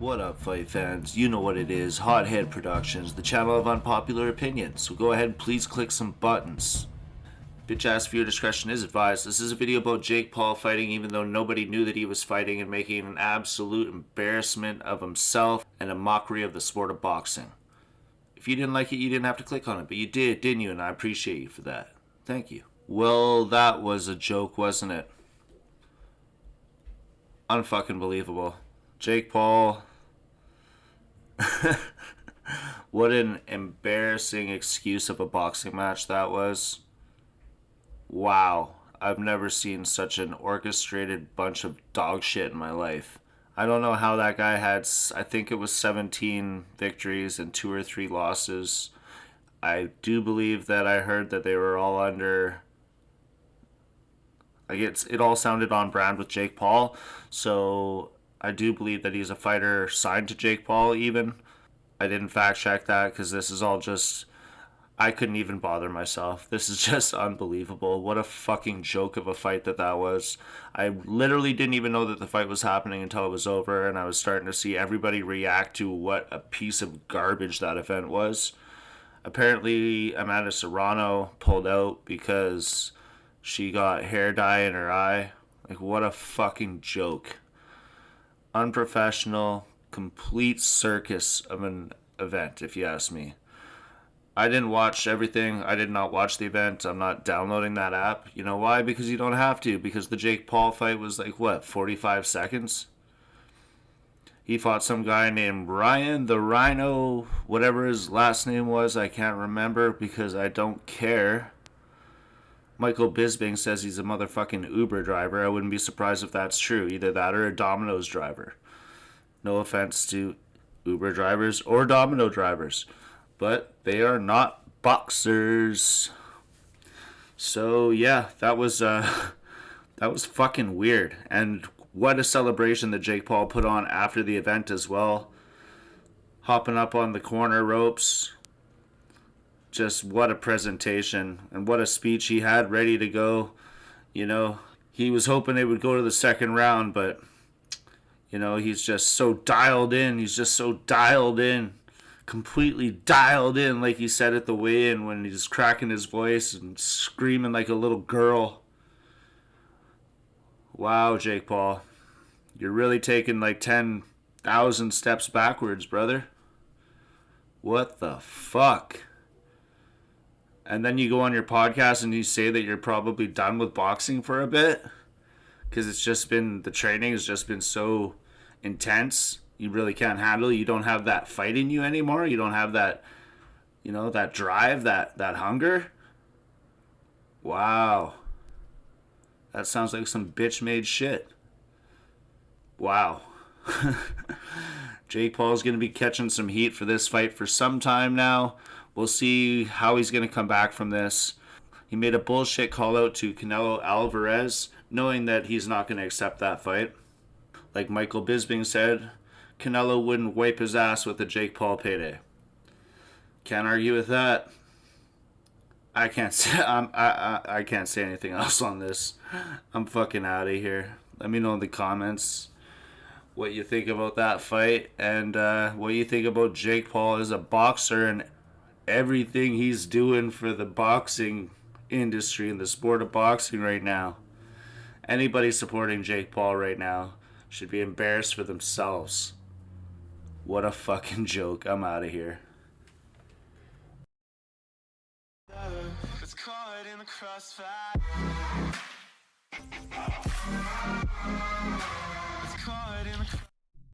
What up, fight fans? You know what it is. Hothead Productions, the channel of unpopular opinions. So go ahead and please click some buttons. Bitch ass viewer discretion is advised. This is a video about Jake Paul fighting even though nobody knew that he was fighting and making an absolute embarrassment of himself and a mockery of the sport of boxing. If you didn't like it, you didn't have to click on it, but you did, didn't you? And I appreciate you for that. Thank you. Well, that was a joke, wasn't it? Unfucking believable. Jake Paul. What an embarrassing excuse of a boxing match that was. Wow. I've never seen such an orchestrated bunch of dog shit in my life. I don't know how that guy had, I think it was 17 victories and 2 or 3 losses. I do believe that I heard that they were all under, like it all sounded on brand with Jake Paul. So I do believe that he's a fighter signed to Jake Paul even. I didn't fact check that because this is all just, I couldn't even bother myself. This is just unbelievable. What a fucking joke of a fight that was. I literally didn't even know that the fight was happening until it was over, and I was starting to see everybody react to what a piece of garbage that event was. Apparently, Amanda Serrano pulled out because she got hair dye in her eye. Like, what a fucking joke. Unprofessional, complete circus of an event, if you ask me. I didn't watch everything. I did not watch the event. I'm not downloading that app. You know why? Because you don't have to. Because the Jake Paul fight was like, what, 45 seconds? He fought some guy named Ryan the Rhino, whatever his last name was. I can't remember because I don't care. Michael Bisping says he's a motherfucking Uber driver. I wouldn't be surprised if that's true. Either that or a Domino's driver. No offense to Uber drivers or Domino drivers, but they are not boxers. So yeah, that was fucking weird. And what a celebration that Jake Paul put on after the event as well. Hopping up on the corner ropes. Just what a presentation and what a speech he had ready to go. You know, he was hoping they would go to the second round, but you know, he's just so dialed in. He's just so dialed in. Completely dialed in, like he said at the weigh-in when he's cracking his voice and screaming like a little girl. Wow, Jake Paul. You're really taking like 10,000 steps backwards, brother. What the fuck? And then you go on your podcast and you say that you're probably done with boxing for a bit because it's just been, the training has just been so intense. You really can't handle it. You don't have that fight in you anymore. You don't have that, you know, that drive, that hunger. Wow. That sounds like some bitch made shit. Wow. Jake Paul's going to be catching some heat for this fight for some time now. We'll see how he's going to come back from this. He made a bullshit call out to Canelo Alvarez, knowing that he's not going to accept that fight. Like Michael Bisping said, Canelo wouldn't wipe his ass with a Jake Paul payday. Can't argue with that. I can't say I can't say anything else on this. I'm fucking out of here. Let me know in the comments what you think about that fight and what you think about Jake Paul as a boxer and everything he's doing for the boxing industry and the sport of boxing right now. Anybody supporting Jake Paul right now should be embarrassed for themselves. What a fucking joke. I'm out of here. It's caught in the crossfire.